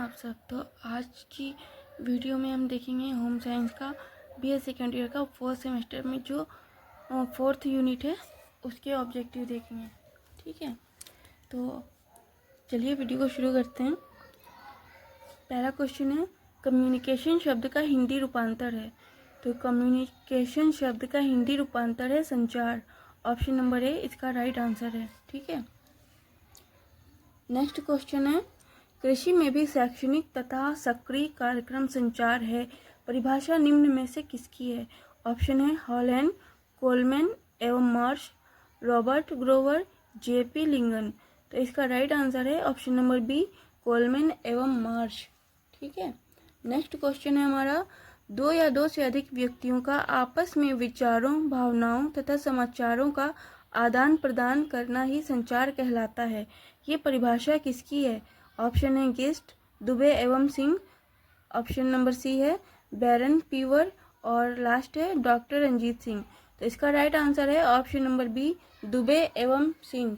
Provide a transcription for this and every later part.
आप सब। तो आज की वीडियो में हम देखेंगे होम साइंस का BA सेकेंड ईयर का फोर्थ सेमेस्टर में जो फोर्थ यूनिट है उसके ऑब्जेक्टिव देखेंगे। ठीक है, तो चलिए वीडियो को शुरू करते हैं। पहला क्वेश्चन है, कम्युनिकेशन शब्द का हिंदी रूपांतर है। तो कम्युनिकेशन शब्द का हिंदी रूपांतर है संचार। ऑप्शन नंबर ए इसका राइट आंसर है। ठीक है, नेक्स्ट क्वेश्चन है, कृषि में भी शैक्षणिक तथा सक्रिय कार्यक्रम संचार है। परिभाषा निम्न में से किसकी है? ऑप्शन है हॉलैंड, कोलमैन एवं मार्श, रॉबर्ट ग्रोवर, JP लिंगन। तो इसका राइट आंसर है ऑप्शन नंबर बी, कोलमैन एवं मार्श। ठीक है, नेक्स्ट क्वेश्चन है हमारा, दो या दो से अधिक व्यक्तियों का आपस में विचारों, भावनाओं तथा समाचारों का आदान प्रदान करना ही संचार कहलाता है। ये परिभाषा किसकी है? ऑप्शन है गिस्ट, दुबे एवं सिंह। ऑप्शन नंबर सी है बैरन पीवर और लास्ट है डॉक्टर रंजीत सिंह। तो इसका राइट आंसर है ऑप्शन नंबर बी, दुबे एवं सिंह।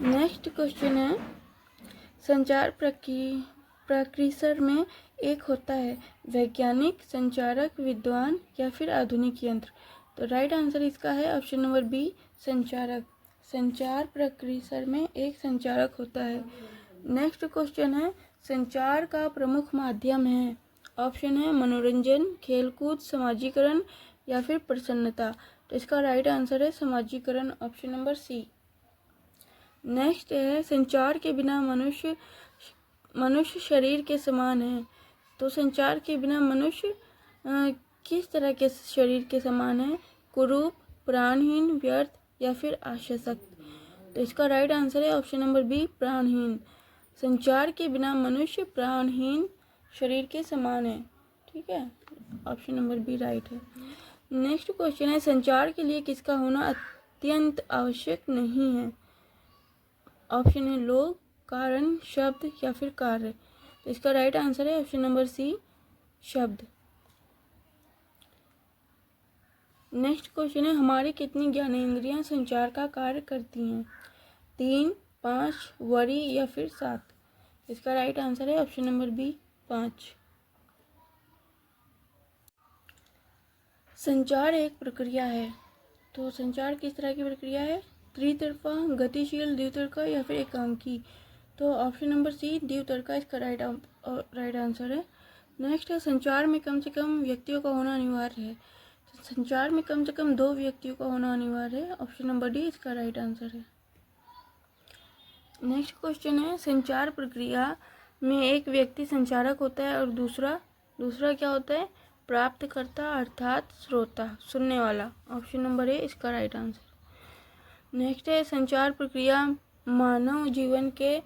नेक्स्ट क्वेश्चन है, संचार प्रक्रिया में एक होता है वैज्ञानिक, संचारक, विद्वान या फिर आधुनिक यंत्र। तो राइट आंसर इसका है ऑप्शन नंबर बी, संचारक। संचार प्रक्रिया में एक संचारक होता है। नेक्स्ट क्वेश्चन है, संचार का प्रमुख माध्यम है। ऑप्शन है मनोरंजन, खेलकूद, समाजीकरण या फिर प्रसन्नता। तो इसका राइट आंसर है समाजीकरण, ऑप्शन नंबर सी। नेक्स्ट है, संचार के बिना मनुष्य शरीर के समान है। तो संचार के बिना मनुष्य किस तरह के शरीर के समान है? कुरूप, प्राणहीन, व्यर्थ या फिर आशसक्त। तो इसका राइट आंसर है ऑप्शन नंबर बी, प्राणहीन। संचार के बिना मनुष्य प्राणहीन शरीर के समान है। ठीक है, ऑप्शन नंबर बी राइट है। नेक्स्ट क्वेश्चन है, संचार के लिए किसका होना अत्यंत आवश्यक नहीं है? ऑप्शन है लोग, कारण, शब्द या फिर कार्य। तो इसका राइट आंसर है ऑप्शन नंबर सी, शब्द। नेक्स्ट क्वेश्चन है, हमारी कितनी ज्ञानेंद्रियां संचार का कार्य करती हैं? 3, 5, वरी या फिर 7। इसका राइट आंसर है ऑप्शन नंबर बी, 5। संचार एक प्रक्रिया है। तो संचार किस तरह की प्रक्रिया है? त्रितरफा, गतिशील, द्वितरफा या फिर एकांकी। तो ऑप्शन नंबर सी, द्वितरफा इसका राइट आंसर है। नेक्स्ट है, संचार में कम से कम व्यक्तियों का होना अनिवार्य है। संचार में कम से कम 2 व्यक्तियों का होना अनिवार्य है। ऑप्शन नंबर डी इसका राइट आंसर है। नेक्स्ट क्वेश्चन है, संचार प्रक्रिया में एक व्यक्ति संचारक होता है और दूसरा क्या होता है? प्राप्तकर्ता अर्थात श्रोता, सुनने वाला। ऑप्शन नंबर ए इसका राइट आंसर। नेक्स्ट है, संचार प्रक्रिया मानव जीवन के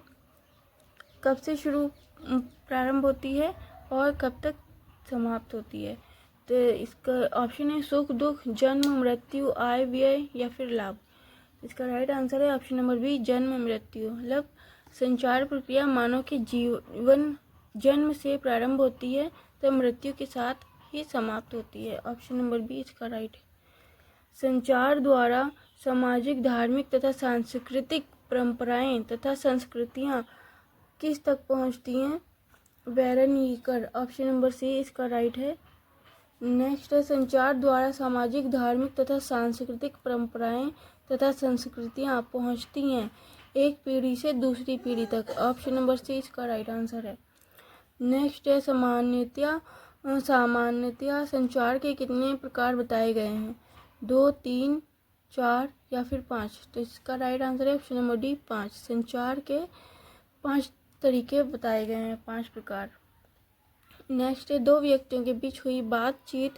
कब से प्रारंभ होती है और कब तक समाप्त होती है? तो इसका ऑप्शन है सुख दुख, जन्म मृत्यु, आय व्यय या फिर लाभ। इसका राइट आंसर है ऑप्शन नंबर बी, जन्म मृत्यु। मतलब संचार प्रक्रिया मानव के जीवन जन्म से प्रारंभ होती है तो मृत्यु के साथ ही समाप्त होती है। ऑप्शन नंबर बी इसका राइट है। संचार द्वारा सामाजिक, धार्मिक तथा सांस्कृतिक परंपराएं तथा संस्कृतियां किस तक पहुंचती हैं? बैरनीकर। ऑप्शन नंबर सी इसका राइट है। नेक्स्ट है, संचार द्वारा सामाजिक, धार्मिक तथा सांस्कृतिक परंपराएं तथा संस्कृतियां पहुंचती हैं एक पीढ़ी से दूसरी पीढ़ी तक। ऑप्शन नंबर सी इसका राइट आंसर है। नेक्स्ट है, सामान्यतया संचार के कितने प्रकार बताए गए हैं? 2, 3, 4 या फिर 5। तो इसका राइट आंसर है ऑप्शन नंबर डी, 5। संचार के 5 तरीके बताए गए हैं, 5 प्रकार। नेक्स्ट है, 2 व्यक्तियों के बीच हुई बातचीत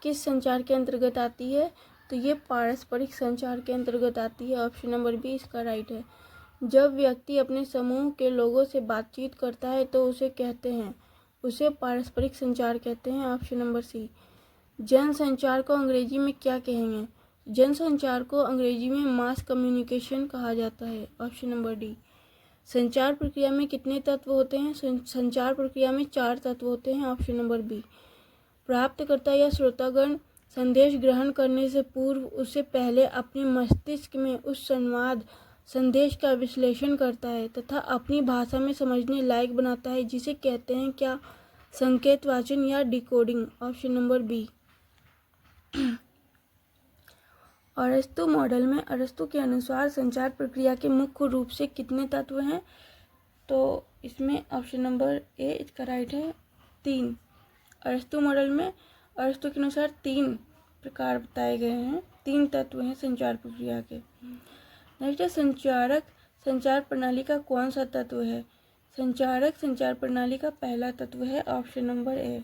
किस संचार के अंतर्गत आती है? तो ये पारस्परिक संचार के अंतर्गत आती है। ऑप्शन नंबर बी इसका राइट है। जब व्यक्ति अपने समूह के लोगों से बातचीत करता है तो उसे पारस्परिक संचार कहते हैं। Option number C. जनसंचार को अंग्रेजी में क्या कहेंगे? जनसंचार को अंग्रेजी में मास कम्युनिकेशन कहा जाता है। Option number D. संचार प्रक्रिया में कितने तत्व होते हैं? संचार प्रक्रिया में 4 तत्व होते हैं। Option number B. प्राप्तकर्ता या श्रोतागण संदेश ग्रहण करने से पूर्व उससे पहले अपने मस्तिष्क में उस संदेश का विश्लेषण करता है तथा अपनी भाषा में समझने लायक बनाता है, जिसे कहते हैं क्या? संकेत वाचन या डिकोडिंग। Option number B. अरस्तु मॉडल में अरस्तु के अनुसार संचार प्रक्रिया के मुख्य रूप से कितने तत्व हैं? तो इसमें ऑप्शन नंबर ए इसका राइट है, 3। अरस्तु मॉडल में अरस्तु के अनुसार 3 प्रकार बताए गए हैं, 3 तत्व हैं संचार प्रक्रिया के। नेक्स्ट है संचारक संचार प्रणाली का कौन सा तत्व है? संचारक संचार प्रणाली का पहला तत्व है, ऑप्शन नंबर ए।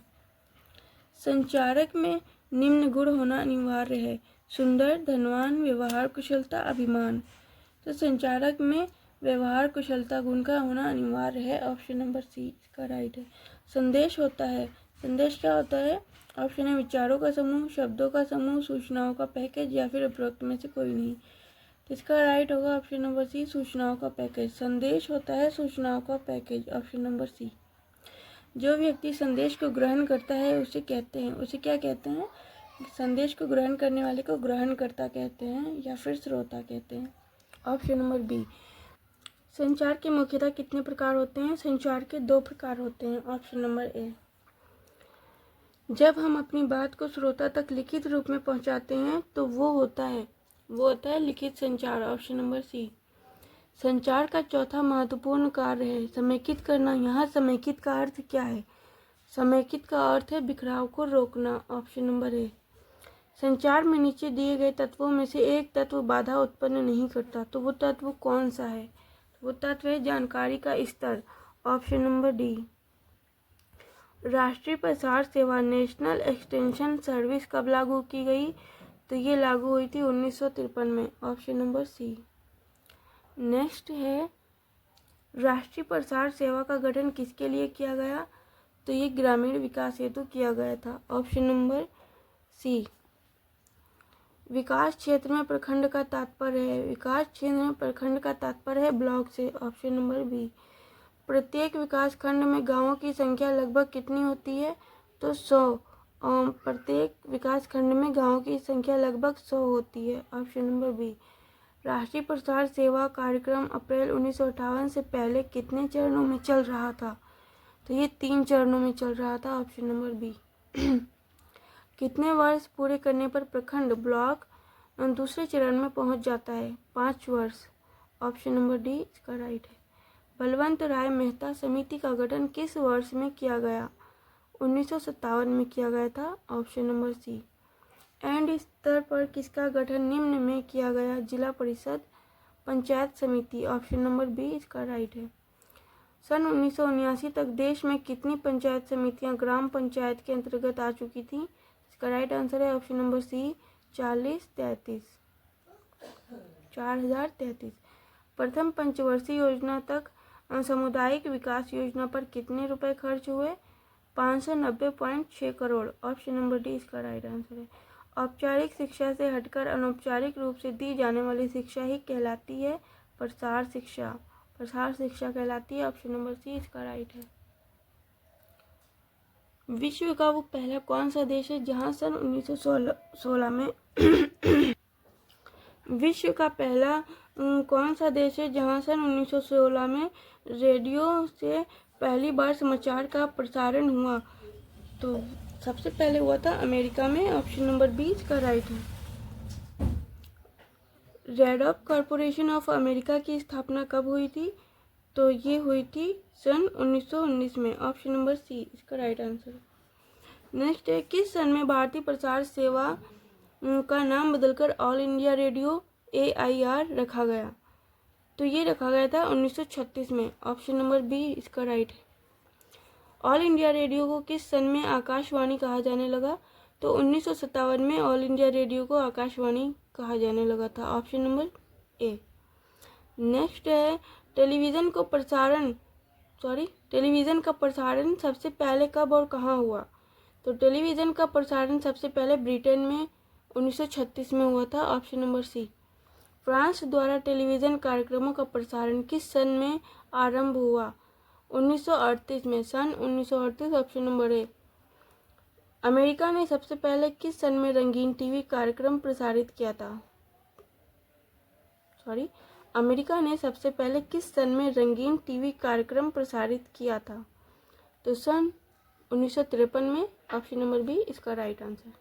संचारक में निम्न गुण होना अनिवार्य है: सुंदर, धनवान, व्यवहार कुशलता, अभिमान। तो संचारक में व्यवहार कुशलता गुण का होना अनिवार्य है, ऑप्शन नंबर सी इसका राइट है। संदेश होता है, संदेश क्या होता है? ऑप्शन है विचारों का समूह, शब्दों का समूह, सूचनाओं का पैकेज या फिर उपरोक्त में से कोई नहीं। तो इसका राइट होगा ऑप्शन नंबर सी, सूचनाओं का पैकेज। संदेश होता है सूचनाओं का पैकेज, ऑप्शन नंबर सी। जो व्यक्ति संदेश को ग्रहण करता है उसे क्या कहते हैं? संदेश को ग्रहण करने वाले को ग्रहणकर्ता कहते हैं या फिर श्रोता कहते हैं, ऑप्शन नंबर बी। संचार के मुख्यतः कितने प्रकार होते हैं? संचार के 2 प्रकार होते हैं, ऑप्शन नंबर ए। जब हम अपनी बात को श्रोता तक लिखित रूप में पहुंचाते हैं तो वो होता है लिखित संचार, ऑप्शन नंबर सी। संचार का चौथा महत्वपूर्ण कार्य है समेकित करना। यहाँ समेकित का अर्थ क्या है? समेकित का अर्थ है बिखराव को रोकना, ऑप्शन नंबर ए। संचार में नीचे दिए गए तत्वों में से एक तत्व बाधा उत्पन्न नहीं करता, तो वो तत्व कौन सा है? वो तत्व है जानकारी का स्तर, ऑप्शन नंबर डी। राष्ट्रीय प्रसार सेवा नेशनल एक्सटेंशन सर्विस कब लागू की गई? तो ये लागू हुई थी 1953 में, ऑप्शन नंबर सी। नेक्स्ट है राष्ट्रीय प्रसार सेवा का गठन किसके लिए किया गया? तो ये ग्रामीण विकास हेतु किया गया था, ऑप्शन नंबर सी। विकास क्षेत्र में प्रखंड का तात्पर्य है, विकास क्षेत्र में प्रखंड का तात्पर्य है ब्लॉक से, ऑप्शन नंबर बी। प्रत्येक विकास खंड में गांवों की संख्या लगभग कितनी होती है? तो 100। प्रत्येक विकास खंड में गांवों की संख्या लगभग 100 होती है, ऑप्शन नंबर बी। राष्ट्रीय प्रसार सेवा कार्यक्रम अप्रैल 1958 से पहले कितने चरणों में चल रहा था? तो ये 3 चरणों में चल रहा था, ऑप्शन नंबर बी। कितने वर्ष पूरे करने पर प्रखंड ब्लॉक दूसरे चरण में पहुंच जाता है? 5 वर्ष, ऑप्शन नंबर डी इसका राइट है। बलवंत राय मेहता समिति का गठन किस वर्ष में किया गया? 1957 में किया गया था, ऑप्शन नंबर सी। एंड स्तर पर किसका गठन निम्न में किया गया? जिला परिषद पंचायत समिति, ऑप्शन नंबर बी इसका राइट है। सन 1979 तक देश में कितनी पंचायत समितियां ग्राम पंचायत के अंतर्गत आ चुकी थी? इसका राइट आंसर है ऑप्शन नंबर सी, 4033। प्रथम पंचवर्षीय योजना तक सामुदायिक विकास योजना पर कितने रुपए खर्च हुए? 590.6 करोड़, ऑप्शन नंबर डी इसका राइट आंसर है। औपचारिक शिक्षा से हटकर अनौपचारिक रूप से दी जाने वाली शिक्षा ही कहलाती है प्रसार शिक्षा कहलाती है, ऑप्शन नंबर सी इसका राइट है। विश्व का वो पहला कौन सा देश है जहां सन 1916 में विश्व का पहला कौन सा देश है जहां सन 1916 में रेडियो से पहली बार समाचार का प्रसारण हुआ? तो सबसे पहले हुआ था अमेरिका में, ऑप्शन नंबर बी इसका राइट है। रेडॉफ कॉरपोरेशन ऑफ अमेरिका की स्थापना कब हुई थी? तो ये हुई थी सन 1919 में, ऑप्शन नंबर सी इसका राइट आंसर है। नेक्स्ट है किस सन में भारतीय प्रसार सेवा का नाम बदलकर ऑल इंडिया रेडियो AIR रखा गया? तो ये रखा गया था 1936 में, ऑप्शन नंबर बी इसका राइट है। ऑल इंडिया रेडियो को किस सन में आकाशवाणी कहा जाने लगा? तो 1957 में ऑल इंडिया रेडियो को आकाशवाणी कहा जाने लगा था, ऑप्शन नंबर ए। नेक्स्ट है टेलीविज़न का प्रसारण सबसे पहले कब और कहाँ हुआ? तो टेलीविज़न का प्रसारण सबसे पहले ब्रिटेन में 1936 में हुआ था, ऑप्शन नंबर सी। फ्रांस द्वारा टेलीविज़न कार्यक्रमों का प्रसारण किस सन में आरंभ हुआ? 1938 में, सन 1938, ऑप्शन नंबर ए। अमेरिका ने सबसे पहले किस सन में रंगीन टीवी कार्यक्रम प्रसारित किया था? अमेरिका ने सबसे पहले किस सन में रंगीन टीवी कार्यक्रम प्रसारित किया था? तो सन 1953 में। ऑप्शन नंबर बी इसका राइट आंसर।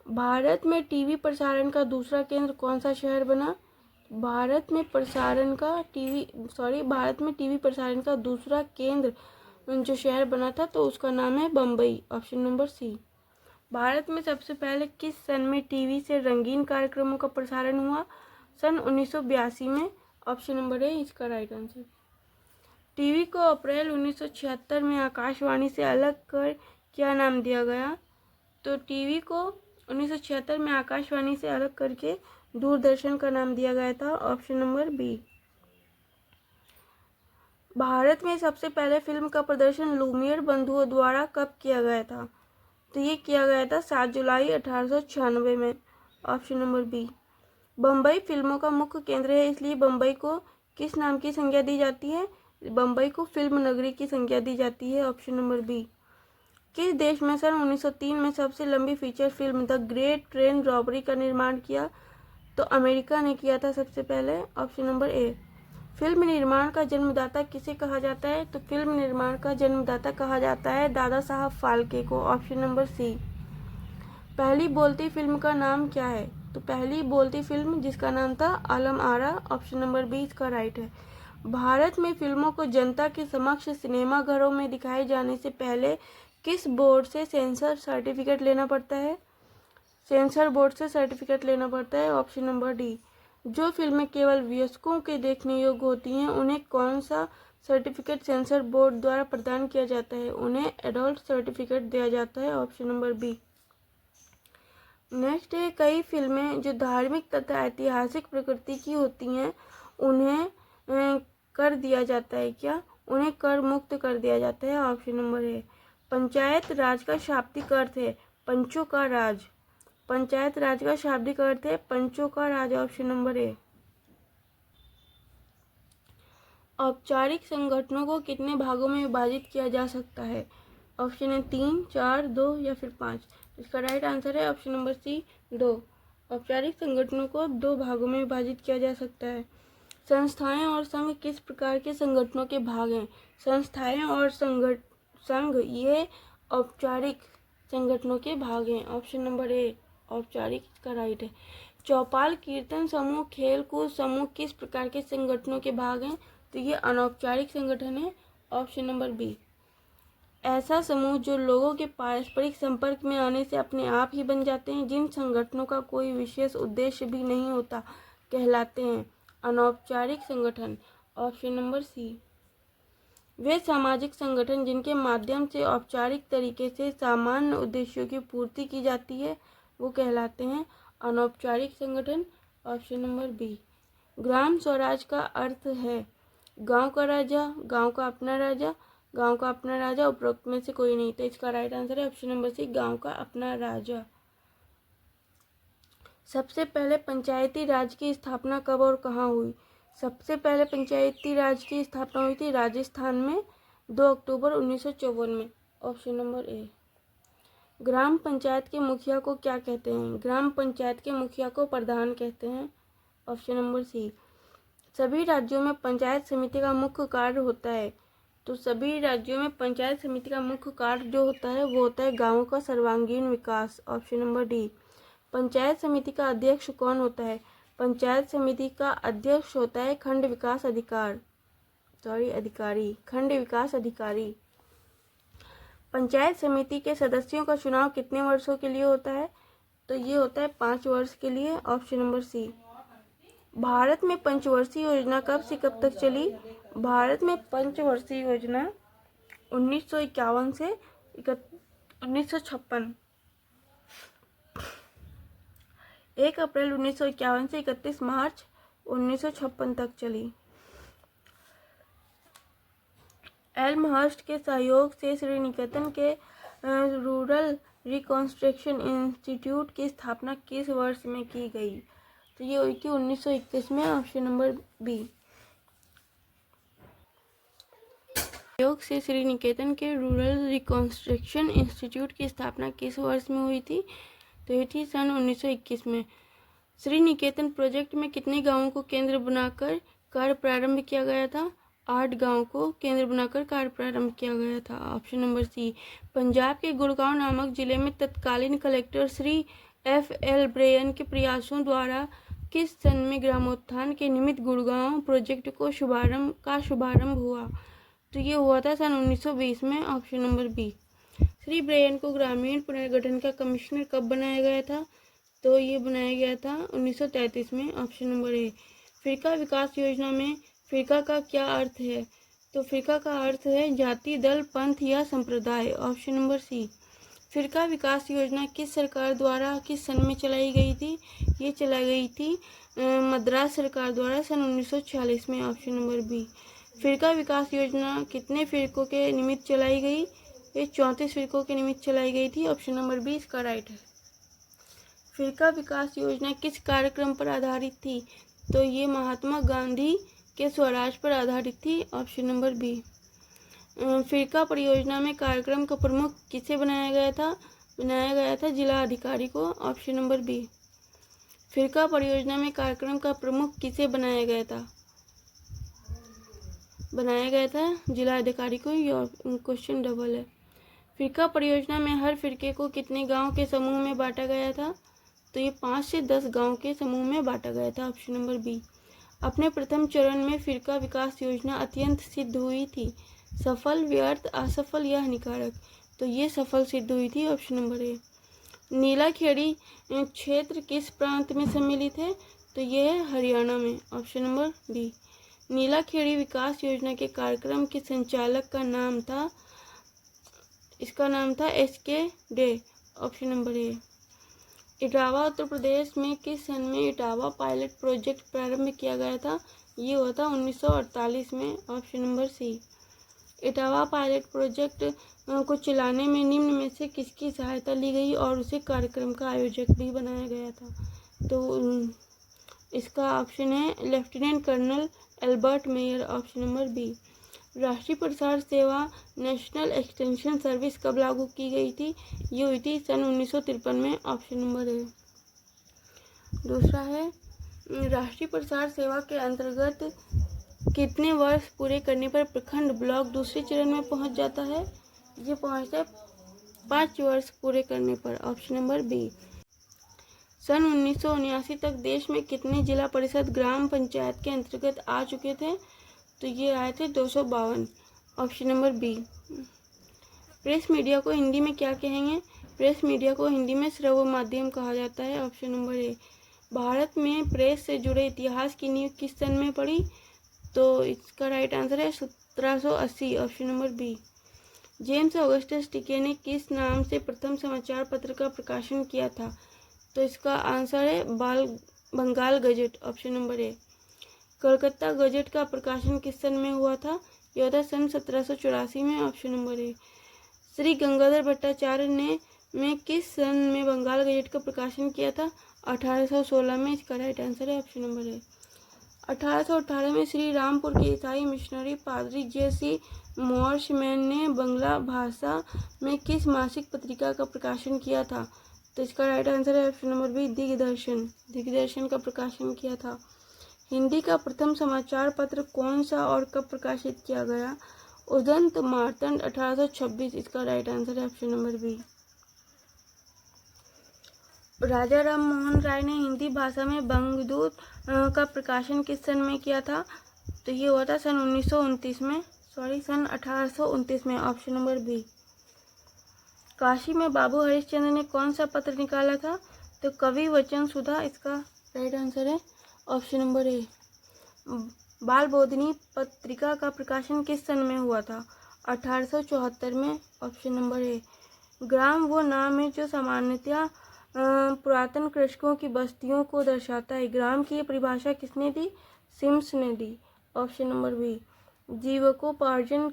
भारत में टीवी प्रसारण का दूसरा केंद्र कौन सा शहर बना? भारत में टीवी प्रसारण का दूसरा केंद्र जो शहर बना था तो उसका नाम है Bombay. Option number C. Bharat में सबसे पहले किस सन में टीवी से रंगीन कार्यक्रमों का प्रसारण हुआ? सन 1982 में। ऑप्शन नंबर ए इसका राइट आंसर। टीवी को अप्रैल 1976 में आकाशवाणी से अलग कर क्या नाम दिया गया? तो टीवी को 1976 में आकाशवाणी से अलग करके दूरदर्शन का नाम दिया गया था। Option number B. भारत में सबसे पहले फिल्म का प्रदर्शन लुमियर बंधुओं द्वारा कब किया गया था? तो ये किया गया था 7 जुलाई 1896 में। Option number B. बम्बई फिल्मों का मुख्य केंद्र है, इसलिए बम्बई को किस नाम की संज्ञा दी जाती है? बम्बई को फिल्म नगरी की संज्ञा दी जाती है। Option number B. किस देश में सन 1903 में सबसे लंबी feature film the great train robbery का निर्माण किया? तो अमेरिका ने किया था सबसे पहले। ऑप्शन नंबर ए। फिल्म निर्माण का जन्मदाता किसे कहा जाता है? तो फिल्म निर्माण का जन्मदाता कहा जाता है दादा साहब फाल्के को। Option number C. पहली बोलती फिल्म का नाम क्या है? तो पहली बोलती फिल्म जिसका नाम था Alam Ara. Option number B इसका राइट है। भारत में फिल्मों को जनता के समक्ष सिनेमा घरों में दिखाए जाने से पहले किस बोर्ड से सेंसर सर्टिफिकेट लेना पड़ता है? सेंसर बोर्ड से सर्टिफिकेट लेना पड़ता है। Option number D. जो फिल्में केवल वयस्कों के देखने योग्य होती हैं उन्हें कौन सा सर्टिफिकेट सेंसर बोर्ड द्वारा प्रदान किया जाता है? उन्हें एडल्ट सर्टिफिकेट दिया जाता है। Option number B. नेक्स्ट है, कई फिल्में जो धार्मिक तथा ऐतिहासिक प्रकृति की होती हैं उन्हें कर दिया जाता है क्या? उन्हें कर मुक्त कर दिया जाता है। Option number A. Panchayat Raj का शाब्दिक अर्थ है पंचों का राज। पंचायत राज का शाब्दिक अर्थ है पंचों का राज। ऑप्शन नंबर ए। औपचारिक संगठनों को कितने भागों में विभाजित किया जा सकता है? ऑप्शन है 3, 4, 2 या फिर 5। इसका राइट आंसर है ऑप्शन नंबर सी 2। औपचारिक संगठनों को 2 भागों में विभाजित किया जा सकता है। संस्थाएं और संघ किस प्रकार के संगठनों के भाग हैं? संस्थाएं और संघ ये औपचारिक संगठनों के भाग हैं। ऑप्शन नंबर ए औपचारिक इसका राइट है। चौपाल, कीर्तन समूह, खेल कूद समूह किस प्रकार के संगठनों के भाग हैं? तो ये अनौपचारिक संगठन है। Option number B. ऐसा समूह जो लोगों के पारस्परिक संपर्क में आने से अपने आप ही बन जाते हैं, जिन संगठनों का कोई विशेष उद्देश्य भी नहीं होता, कहलाते हैं अनौपचारिक संगठन। ऑप्शन नंबर सी। वे सामाजिक संगठन जिनके माध्यम से औपचारिक तरीके से सामान्य उद्देश्यों की पूर्ति की जाती है वो कहलाते हैं अनौपचारिक संगठन। Option number B. ग्राम स्वराज का अर्थ है गांव का राजा, गांव का अपना राजा, गांव का अपना राजा, उपरोक्त में से कोई नहीं। तो इसका राइट आंसर है ऑप्शन नंबर सी गांव का अपना राजा। सबसे पहले पंचायती राज की स्थापना कब और कहाँ हुई? सबसे पहले पंचायती राज की स्थापना हुई थी राजस्थान में 2 अक्टूबर 1954 में। Option number A. ग्राम पंचायत के मुखिया को क्या कहते हैं? ग्राम पंचायत के मुखिया को प्रधान कहते हैं। Option number C. सभी राज्यों में पंचायत समिति का मुख्य कार्य होता है। तो सभी राज्यों में पंचायत समिति का मुख्य कार्य जो होता है वो होता है गाँवों का सर्वांगीण विकास। Option number D. पंचायत समिति का अध्यक्ष कौन होता है? पंचायत समिति का अध्यक्ष होता है खंड विकास अधिकारी। पंचायत समिति के सदस्यों का चुनाव कितने वर्षों के लिए होता है? तो ये होता है 5 वर्ष के लिए। Option number C. भारत में पंचवर्षीय योजना कब से कब तक चली? भारत में पंचवर्षीय योजना 1951 से 1956 1 अप्रैल 1951 से 31 मार्च 1956 तक चली। एल्महर्स्ट के सहयोग से श्रीनिकेतन के रूरल रिकॉन्स्ट्रक्शन इंस्टीट्यूट की स्थापना किस वर्ष में की गई? तो ये हुई थी 1921 में। Option number B. सहयोग से श्रीनिकेतन के रूरल रिकॉन्स्ट्रक्शन इंस्टीट्यूट की स्थापना किस वर्ष में हुई थी? तो ये थी सन 1921 में। श्री निकेतन प्रोजेक्ट में कितने गांवों को केंद्र बनाकर कार्य प्रारंभ किया गया था? 8 गांव को केंद्र बनाकर कार्य प्रारंभ किया गया था। ऑप्शन नंबर सी। पंजाब के गुड़गांव नामक जिले में तत्कालीन कलेक्टर श्री F.L. ब्रेयन के प्रयासों द्वारा किस सन में ग्रामोत्थान के निमित्त गुड़गांव प्रोजेक्ट को शुभारंभ हुआ? तो ये हुआ था सन 1920 में। Option number B. Shri Brayne को ग्रामीण पुनर्गठन का कमिश्नर कब बनाया गया था? तो ये बनाया गया था 1933 में। ऑप्शन नंबर ए। फिरका विकास योजना में फिरका का क्या अर्थ है? तो फिरका का अर्थ है जाति, दल, पंथ या संप्रदाय। ऑप्शन नंबर सी। फिरका विकास योजना किस सरकार द्वारा किस सन में चलाई गई थी? ये चलाई गई थी मद्रास सरकार द्वारा सन 1946 में। Option number B. फिरका विकास योजना कितने फिरकों के निमित्त चलाई गई? ये 34 फिरकों के निमित्त चलाई गई थी। ऑप्शन नंबर बी इसका राइट है। फिरका विकास योजना किस कार्यक्रम पर आधारित थी? तो ये महात्मा गांधी के स्वराज पर आधारित थी। Option number B. फिरका परियोजना में कार्यक्रम का प्रमुख किसे बनाया गया था? बनाया गया था जिला अधिकारी को। Option number B. फिरका परियोजना में कार्यक्रम का प्रमुख किसे बनाया गया था? बनाया गया था जिला अधिकारी को। ये क्वेश्चन डबल है। फिरका परियोजना में हर फिरके को कितने गांव के समूह में बांटा गया था? तो ये 5 से 10 गांव के समूह में बांटा गया था। Option number B. अपने प्रथम चरण में फिरका विकास योजना अत्यंत सिद्ध हुई थी। सफल, व्यर्थ, असफल या हानिकारक? तो ये सफल सिद्ध हुई थी। ऑप्शन नंबर ए। नीलाखेड़ी क्षेत्र किस प्रांत में सम्मिलित है? तो ये है हरियाणा में। Option number B. नीलाखेड़ी विकास योजना के कार्यक्रम के संचालक का नाम था, इसका नाम था SK De. Option number A. Etawah Uttar Pradesh में किस सन में इटावा पायलट प्रोजेक्ट प्रारंभ किया गया था? ये हुआ था 1948 में। Option number C. Etawah pilot project को चलाने में निम्न में से किसकी सहायता ली गई और उसे कार्यक्रम का आयोजक भी बनाया गया था? तो इसका ऑप्शन है lieutenant colonel Albert Mayer. Option number B. राष्ट्रीय प्रसार सेवा नेशनल एक्सटेंशन सर्विस कब लागू की गई थी? ये हुई थी सन 1953 में। ऑप्शन नंबर ए। दूसरा है राष्ट्रीय प्रसार सेवा के अंतर्गत कितने वर्ष पूरे करने पर प्रखंड ब्लॉक दूसरे चरण में पहुंच जाता है? ये पहुंचता है 5 वर्ष पूरे करने पर। Option number B. सन 1979 तक देश में कितने जिला परिषद ग्राम पंचायत के अंतर्गत आ चुके थे? तो ये आए थे 252। Option number B. Press media को हिंदी में क्या कहेंगे? प्रेस मीडिया को हिंदी में श्रव्य माध्यम कहा जाता है। ऑप्शन नंबर ए। भारत में प्रेस से जुड़े इतिहास की नींव किस सन में पड़ी? तो इसका राइट आंसर है 1780। Option number B. James Augustus Hicky ने किस नाम से प्रथम समाचार पत्र का प्रकाशन किया था? तो इसका आंसर है Bengal gazette. Option number A. Calcutta gazette का प्रकाशन किस सन में हुआ था? यह होता सन 1784 में। ऑप्शन नंबर ए। श्री गंगाधर भट्टाचार्य ने किस सन में बंगाल गजट का प्रकाशन किया था? 1816 में। इसका राइट आंसर है ऑप्शन नंबर ए। 1818 में श्री रामपुर के ईसाई मिशनरी पादरी J.C. मॉर्शमैन ने बंगला भाषा में किस मासिक पत्रिका का प्रकाशन किया था? तो इसका राइट आंसर है ऑप्शन नंबर बी दिग्दर्शन का प्रकाशन किया था। हिंदी का प्रथम समाचार पत्र कौन सा और कब प्रकाशित किया गया? उदंत मार्तंड 1826। इसका राइट आंसर है ऑप्शन नंबर बी। राजा राम मोहन राय ने हिंदी भाषा में बंगदूत का प्रकाशन किस सन में किया था? तो ये हुआ था सन 1929 में। सन 1829 में। Option number B. काशी में बाबू हरिश्चंद्र ने कौन सा पत्र निकाला था? तो कवि वचन सुधा। इसका राइट आंसर है ऑप्शन नंबर ए। बाल बोधिनी पत्रिका का प्रकाशन किस सन में हुआ था? 1874 में। Option number A. ग्राम वो नाम है जो सामान्यतया पुरातन कृषकों की बस्तियों को दर्शाता है। ग्राम की ये परिभाषा किसने दी? सिम्स ने दी। Option number B. जीविकोपार्जन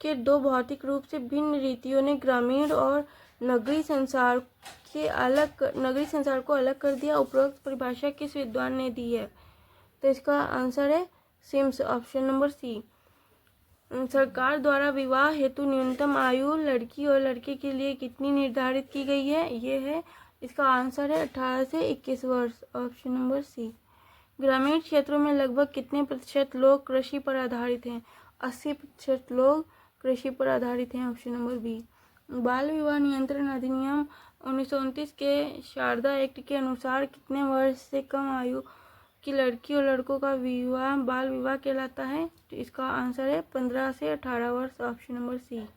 के 2 भौतिक रूप से भिन्न रीतियों ने ग्रामीण और नगरीय संसार को अलग कर दिया। उपरोक्त परिभाषा किस विद्वान ने दी है? तो इसका आंसर है सिम्स। ऑप्शन नंबर सी। सरकार द्वारा विवाह हेतु न्यूनतम आयु लड़की और लड़के के लिए कितनी निर्धारित की गई है? ये है इसका आंसर है 18 से 21 वर्ष, ऑप्शन नंबर सी। ग्रामीण क्षेत्रों में लगभग कितने प्रतिशत लोग कृषि पर आधारित हैं? 80% लोग कृषि पर आधारित हैं, ऑप्शन नंबर बी। बाल विवाह नियंत्रण अधिनियम 1929 के शारदा एक्ट के अनुसार कितने वर्ष से कम आयु की लड़की और लड़कों का विवाह बाल विवाह कहलाता है? तो इसका आंसर है 15 से 18 वर्ष, ऑप्शन नंबर सी।